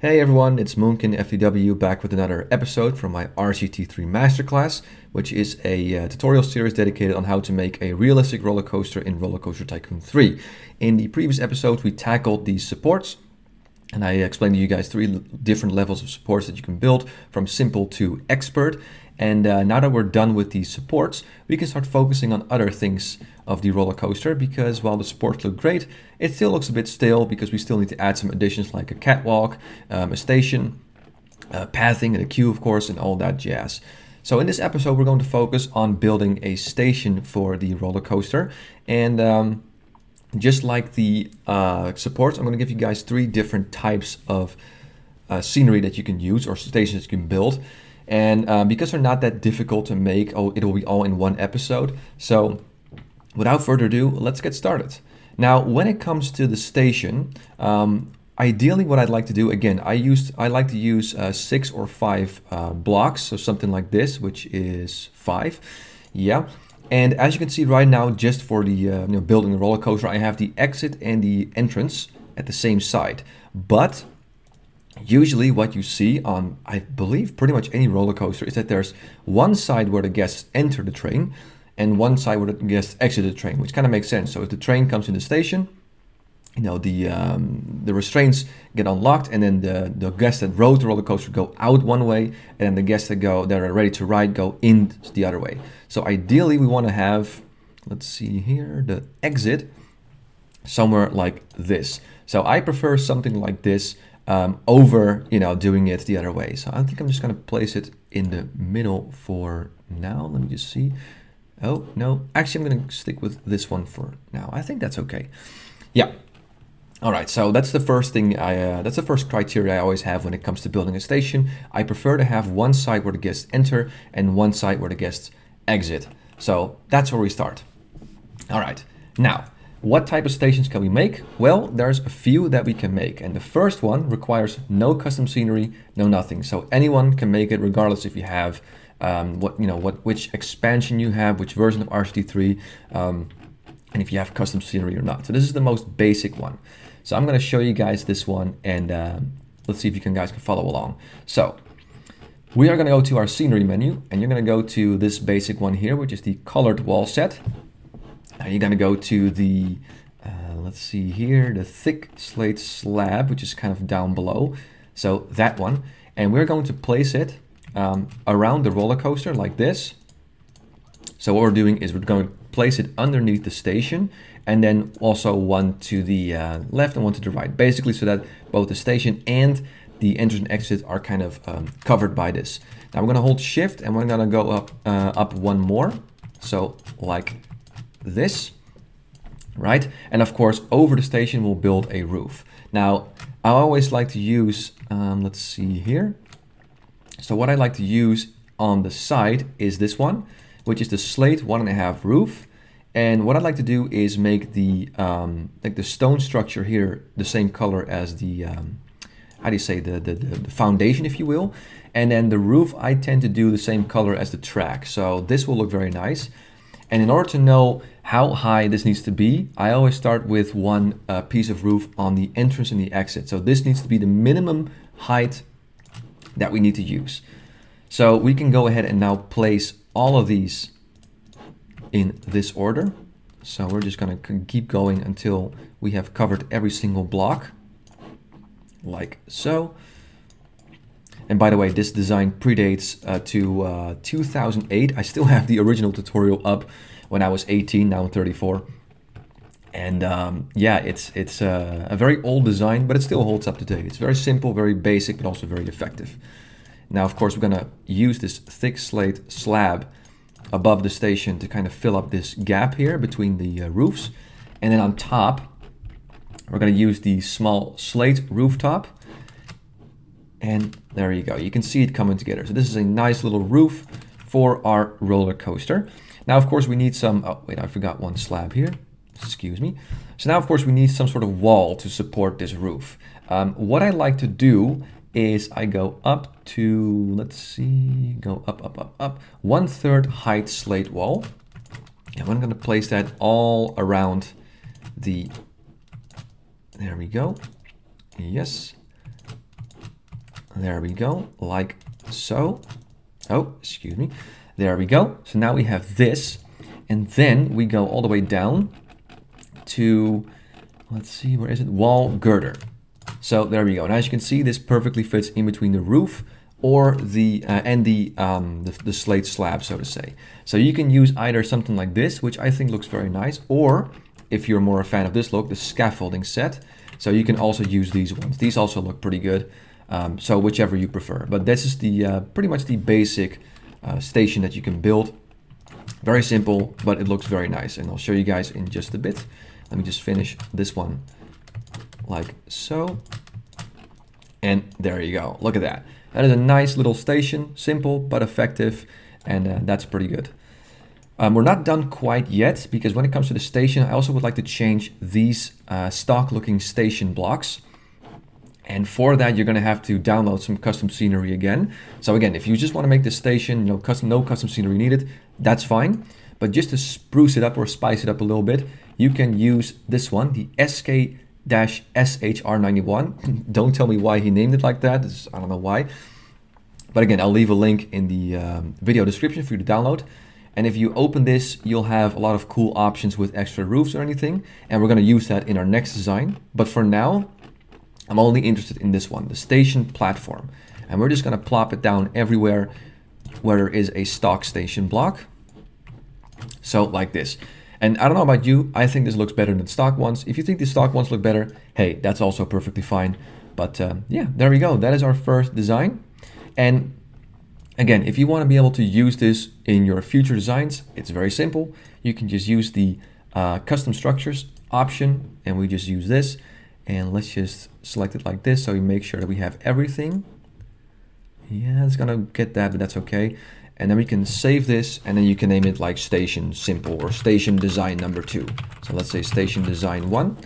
Hey everyone, it's Moonkin FTW back with another episode from my RCT3 Masterclass, which is a tutorial series dedicated on how to make a realistic roller coaster in Roller Coaster Tycoon 3. In the previous episode, we tackled these supports, and I explained to you guys three different levels of supports that you can build from simple to expert. And now that we're done with these supports, we can start focusing on other things of the roller coaster, because while the supports look great, it still looks a bit stale because we still need to add some additions like a catwalk, a station, pathing, and a queue, of course, and all that jazz. So in this episode, we're going to focus on building a station for the roller coaster. And just like the supports, I'm going to give you guys three different types of scenery that you can use, or stations you can build. And because they're not that difficult to make, it'll be all in one episode. So without further ado, let's get started. Now, when it comes to the station, ideally what I'd like to do, again, I like to use 6 or 5 blocks, so something like this, which is 5. Yeah. And as you can see right now, just for the building the roller coaster, I have the exit and the entrance at the same side. But usually what you see on, I believe, pretty much any roller coaster is that there's one side where the guests enter the train and one side where the guests exit the train, which kind of makes sense. So if the train comes in the station, the restraints get unlocked, and then the guests that rode the roller coaster go out one way, and then the guests that are ready to ride go in the other way. So ideally we want to have, let's see here, the exit somewhere like this. So I prefer something like this over doing it the other way. So I think I'm just going to place it in the middle for now. Let me just see. Oh no, actually I'm going to stick with this one for now. I think that's okay. Yeah. All right, so that's the first thing that's the first criteria I always have when it comes to building a station. I prefer to have one side where the guests enter and one side where the guests exit. So that's where we start. All right, now, what type of stations can we make? Well, there's a few that we can make, and the first one requires no custom scenery, no nothing. So anyone can make it, regardless if you have which expansion you have, which version of RCT3, and if you have custom scenery or not. So this is the most basic one. So I'm going to show you guys this one, and let's see if you guys can follow along. So we are going to go to our scenery menu, and you're going to go to this basic one here, which is the colored wall set. Now you're going to go to the, let's see here, the thick slate slab, which is kind of down below. So that one, and we're going to place it around the roller coaster like this. So what we're doing is we're going to place it underneath the station, and then also one to the left and one to the right, basically so that both the station and the entrance and exit are kind of covered by this. Now we're going to hold shift, and we're going to go up one more, so like this, right? And of course over the station we'll build a roof. Now I always like to use, let's see here, so what I like to use on the side is this one, which is the slate 1.5 roof. And what I'd like to do is make the like the stone structure here the same color as the how do you say, the foundation, if you will. And then the roof I tend to do the same color as the track, so this will look very nice. And in order to know how high this needs to be, I always start with one piece of roof on the entrance and the exit. So this needs to be the minimum height that we need to use. So we can go ahead and now place all of these in this order. So we're just going to keep going until we have covered every single block, like so. And by the way, this design predates to 2008. I still have the original tutorial up when I was 18, now I'm 34. And yeah, it's a very old design, but it still holds up to date. It's very simple, very basic, but also very effective. Now, of course, we're going to use this thick slate slab above the station to kind of fill up this gap here between the roofs. And then on top, we're going to use the small slate rooftop. And there you go. You can see it coming together. So this is a nice little roof for our roller coaster. Now, of course, we need some, oh, wait, I forgot one slab here. Excuse me. So now, of course, we need some sort of wall to support this roof. What I like to do is I go up to, let's see, go up, 1/3 height slate wall. And I'm going to place that all around the, there we go. Yes. There we go, like so. Oh, excuse me. There we go. So now we have this, and then we go all the way down to, let's see, where is it? Wall girder. So there we go. And as you can see, this perfectly fits in between the roof or the slate slab, so to say. So you can use either something like this, which I think looks very nice, or if you're more a fan of this look, the scaffolding set. So you can also use these ones. These also look pretty good. So whichever you prefer. But this is the pretty much the basic station that you can build. Very simple, but it looks very nice. And I'll show you guys in just a bit. Let me just finish this one like so. And there you go. Look at that. That is a nice little station, simple but effective. And that's pretty good. We're not done quite yet, because when it comes to the station, I also would like to change these stock looking station blocks. And for that, you're going to have to download some custom scenery again. So again, if you just want to make the station, no custom scenery needed, that's fine. But just to spruce it up or spice it up a little bit, you can use this one, the SK-SHR91. Don't tell me why he named it like that. I don't know why. But again, I'll leave a link in the video description for you to download. And if you open this, you'll have a lot of cool options with extra roofs or anything. And we're going to use that in our next design. But for now, I'm only interested in this one, the station platform. And we're just going to plop it down everywhere where there is a stock station block. So like this. And I don't know about you, I think this looks better than the stock ones. If you think the stock ones look better, hey, that's also perfectly fine. But yeah, there we go. That is our first design. And again, if you want to be able to use this in your future designs, it's very simple. You can just use the custom structures option, and we just use this. And let's just select it like this, so we make sure that we have everything. Yeah, it's gonna get that, but that's okay. And then we can save this, and then you can name it like station simple or station design number 2. So let's say station design 1.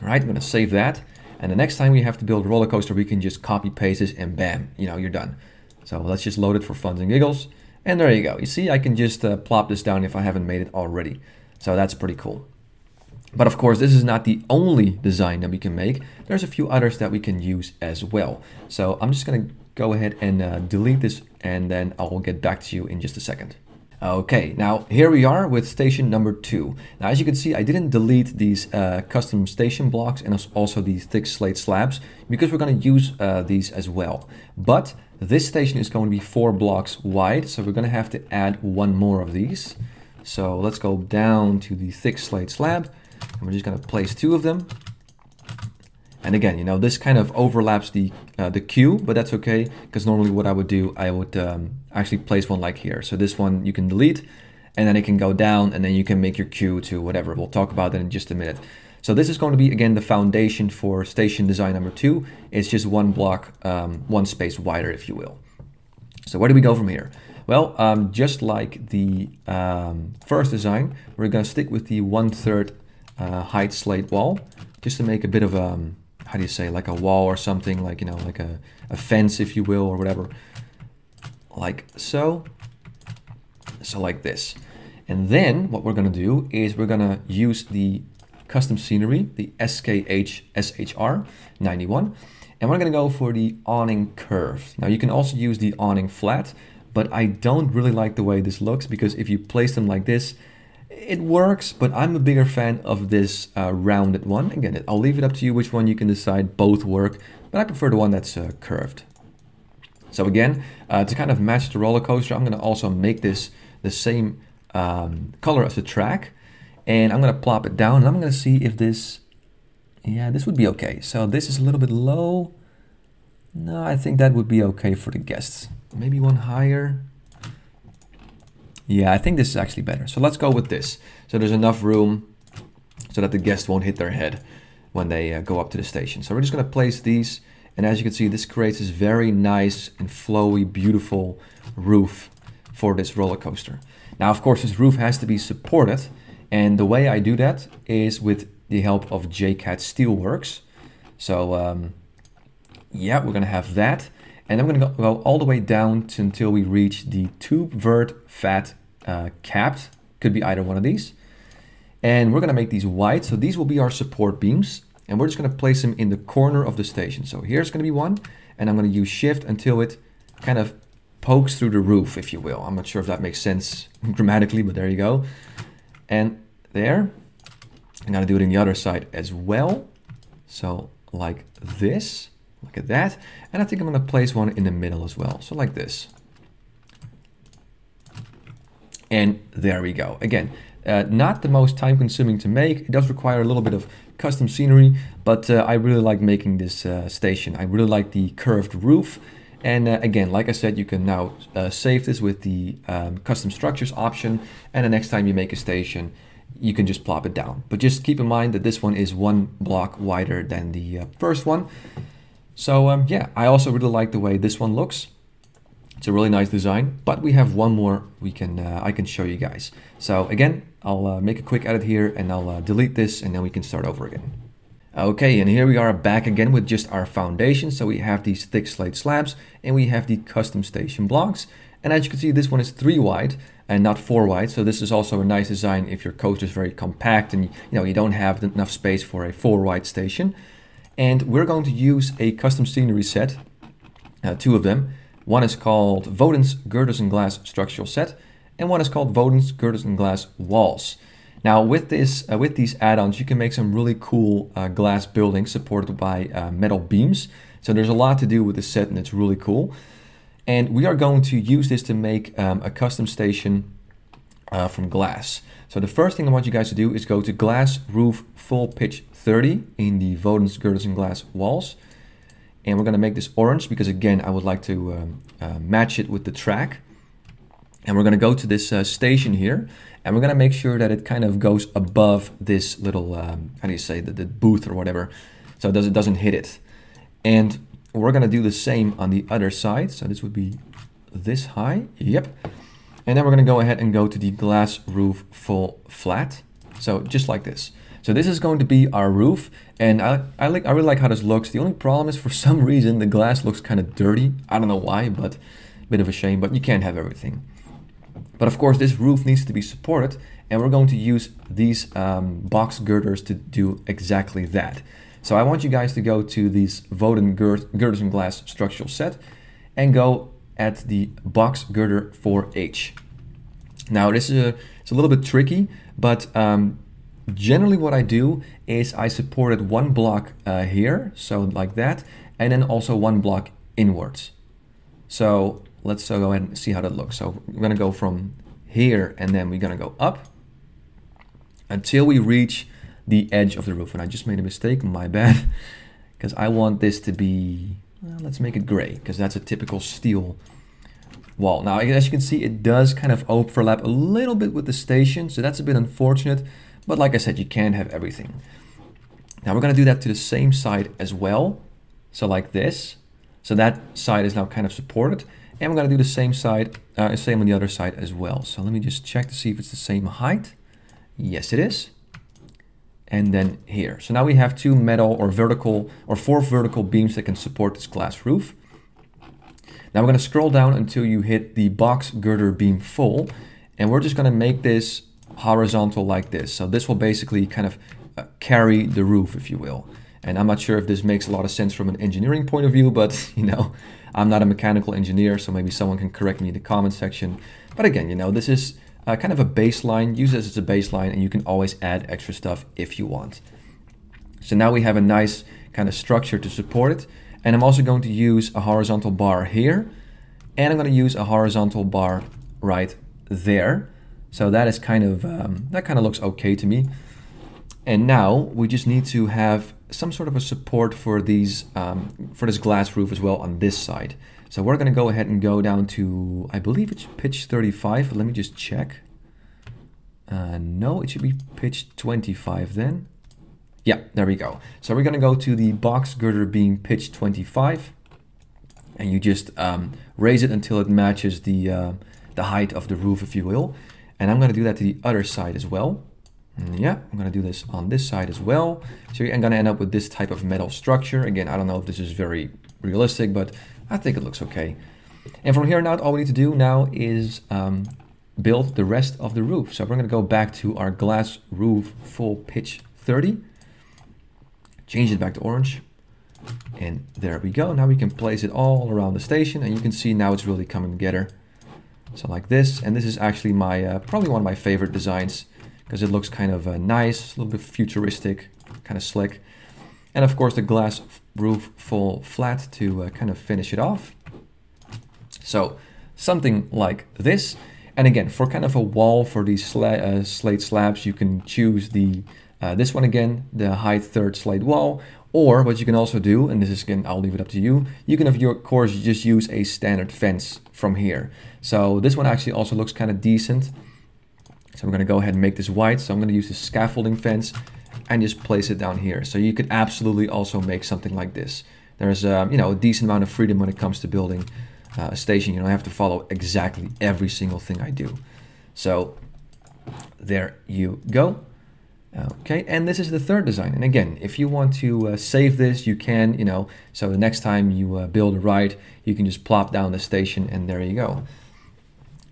All right, I'm gonna save that. And the next time we have to build a roller coaster, we can just copy paste this and bam, you're done. So let's just load it for funs and giggles. And there you go. You see, I can just plop this down if I haven't made it already. So that's pretty cool. But of course, this is not the only design that we can make. There's a few others that we can use as well. So I'm just going to go ahead and delete this, and then I'll get back to you in just a second. Okay, now here we are with station number 2. Now, as you can see, I didn't delete these custom station blocks and also these thick slate slabs, because we're going to use these as well. But this station is going to be 4 blocks wide, so we're going to have to add one more of these. So let's go down to the thick slate slab. And we're just going to place 2 of them. And again, this kind of overlaps the queue, but that's okay, because normally what I would do, I would actually place one like here. So this one you can delete, and then it can go down, and then you can make your queue to whatever. We'll talk about that in just a minute. So this is going to be, again, the foundation for station design number 2. It's just 1 block, 1 space wider, if you will. So where do we go from here? Well, just like the first design, we're going to stick with the 1/3 height slate wall, just to make a bit of a, how do you say, like a wall or something, like, like a fence, if you will, or whatever, like so. So like this. And then what we're going to do is we're going to use the custom scenery, the SKH-SHR91, and we're going to go for the awning curve. Now you can also use the awning flat, but I don't really like the way this looks, because if you place them like this, it works, but I'm a bigger fan of this rounded one. Again, I'll leave it up to you which one you can decide. Both work, but I prefer the one that's curved. So again, to kind of match the roller coaster, I'm going to also make this the same color as the track, and I'm going to plop it down, and I'm going to see if this, yeah, this would be okay. So this is a little bit low. No, I think that would be okay for the guests. Maybe one higher. Yeah, I think this is actually better. So let's go with this. So there's enough room so that the guests won't hit their head when they go up to the station. So we're just going to place these. And as you can see, this creates this very nice and flowy, beautiful roof for this roller coaster. Now, of course, this roof has to be supported. And the way I do that is with the help of JCat Steelworks. So yeah, we're going to have that. And I'm going to go all the way down until we reach the tube vert fat capped. Could be either one of these. And we're going to make these white. So these will be our support beams. And we're just going to place them in the corner of the station. So here's going to be one. and I'm going to use shift until it kind of pokes through the roof, if you will. I'm not sure if that makes sense grammatically, but there you go. And there, I'm going to do it in the other side as well. So like this, look at that. And I think I'm going to place one in the middle as well. So like this. And there we go. Again, not the most time consuming to make. It does require a little bit of custom scenery, but I really like making this station. I really like the curved roof. And again, like I said, you can now save this with the custom structures option. And the next time you make a station, you can just plop it down. But just keep in mind that this one is 1 block wider than the first one. So yeah, I also really like the way this one looks. It's a really nice design, but we have one more I can show you guys. So again, I'll make a quick edit here and I'll delete this and then we can start over again. Okay, and here we are back again with just our foundation. So we have these thick slate slabs and we have the custom station blocks. And as you can see, this one is 3 wide and not 4 wide. So this is also a nice design if your coaster is very compact and you don't have enough space for a 4 wide station. And we're going to use a custom scenery set, 2 of them. One is called Vodhin's Girders and Glass Structural Set, and one is called Vodhin's Girders and Glass Walls. Now with these add-ons, you can make some really cool glass buildings supported by metal beams. So there's a lot to do with this set and it's really cool. And we are going to use this to make a custom station from glass. So the first thing I want you guys to do is go to Glass Roof Full Pitch 30 in the Vodhin's Girders and Glass Walls. And we're going to make this orange because again, I would like to match it with the track. And we're going to go to this station here and we're going to make sure that it kind of goes above this little, how do you say, the booth or whatever. So it doesn't hit it. And we're going to do the same on the other side. So this would be this high. Yep. And then we're going to go ahead and go to the Glass Roof Full Flat. So just like this. So this is going to be our roof, and I really like how this looks. The only problem is for some reason the glass looks kind of dirty. I don't know why, but a bit of a shame, but you can't have everything. But of course this roof needs to be supported, and we're going to use these box girders to do exactly that. So I want you guys to go to these Vodhin Girders and Glass Structural Set and go at the box girder 4H. Now this is it's a little bit tricky, but generally what I do is I supported 1 block here, so like that, and then also 1 block inwards. So let's go ahead and see how that looks. So we're gonna go from here and then we're gonna go up until we reach the edge of the roof. And I just made a mistake, my bad, because I want this to be, well, let's make it gray, because that's a typical steel wall. Now, as you can see, it does kind of overlap a little bit with the station, so that's a bit unfortunate. But like I said, you can't have everything. Now we're going to do that to the same side as well. So like this. So that side is now kind of supported. And we're going to do the same side, same on the other side as well. So let me just check to see if it's the same height. Yes, it is. And then here. So now we have 2 metal or vertical or 4 vertical beams that can support this glass roof. Now we're going to scroll down until you hit the box girder beam full. And we're just going to make this horizontal like this. So this will basically kind of carry the roof, if you will. And I'm not sure if this makes a lot of sense from an engineering point of view, but I'm not a mechanical engineer, so maybe someone can correct me in the comment section. But again, this is kind of a baseline. Use this as a baseline and you can always add extra stuff if you want. So now we have a nice kind of structure to support it. And I'm also going to use a horizontal bar here. And I'm going to use a horizontal bar right there. So that is kind of, that kind of looks okay to me. And now we just need to have some sort of a support for these, for this glass roof as well on this side. So we're going to go ahead and go down to, I believe it's pitch 35. Let me just check. No, it should be pitch 25 then. Yeah, there we go. So we're going to go to the box girder beam pitch 25. And you just raise it until it matches the height of the roof, if you will. And I'm going to do that to the other side as well. Yeah, I'm going to do this on this side as well. So I'm going to end up with this type of metal structure. Again, I don't know if this is very realistic, but I think it looks okay. And from here on out, all we need to do now is build the rest of the roof. So we're going to go back to our glass roof full pitch 30. Change it back to orange. And there we go. Now we can place it all around the station, and you can see now it's really coming together. So like this, and this is actually my probably one of my favorite designs because it looks kind of nice, a little bit futuristic, kind of slick. And of course the glass roof full flat to kind of finish it off. So something like this. And again, for kind of a wall for these slate slabs, you can choose the this one again, the height third slate wall. Or what you can also do, and this is again, I'll leave it up to you. You can, of course, just use a standard fence from here. So this one actually also looks kind of decent. So I'm going to go ahead and make this white. So I'm going to use the scaffolding fence and just place it down here. So you could absolutely also make something like this. There's you know, a decent amount of freedom when it comes to building a station. You don't have to follow exactly every single thing I do. So there you go. Okay, and this is the third design. And again, if you want to save this, you can, you know, so the next time you build a ride, you can just plop down the station and there you go.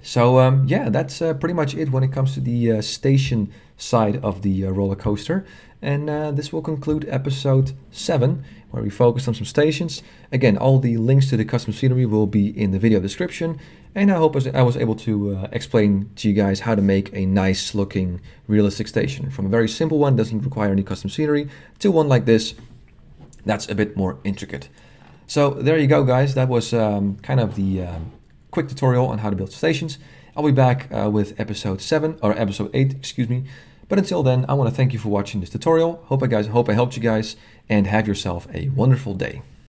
So yeah, that's pretty much it when it comes to the station side of the roller coaster. And this will conclude episode 7, where we focused on some stations. Again, all the links to the custom scenery will be in the video description. And I hope I was able to explain to you guys how to make a nice looking realistic station. From a very simple one, doesn't require any custom scenery, to one like this, that's a bit more intricate. So there you go, guys. That was kind of the quick tutorial on how to build stations. I'll be back with episode 7, or episode 8, excuse me. But until then, I want to thank you for watching this tutorial. Hope I helped you guys, and have yourself a wonderful day.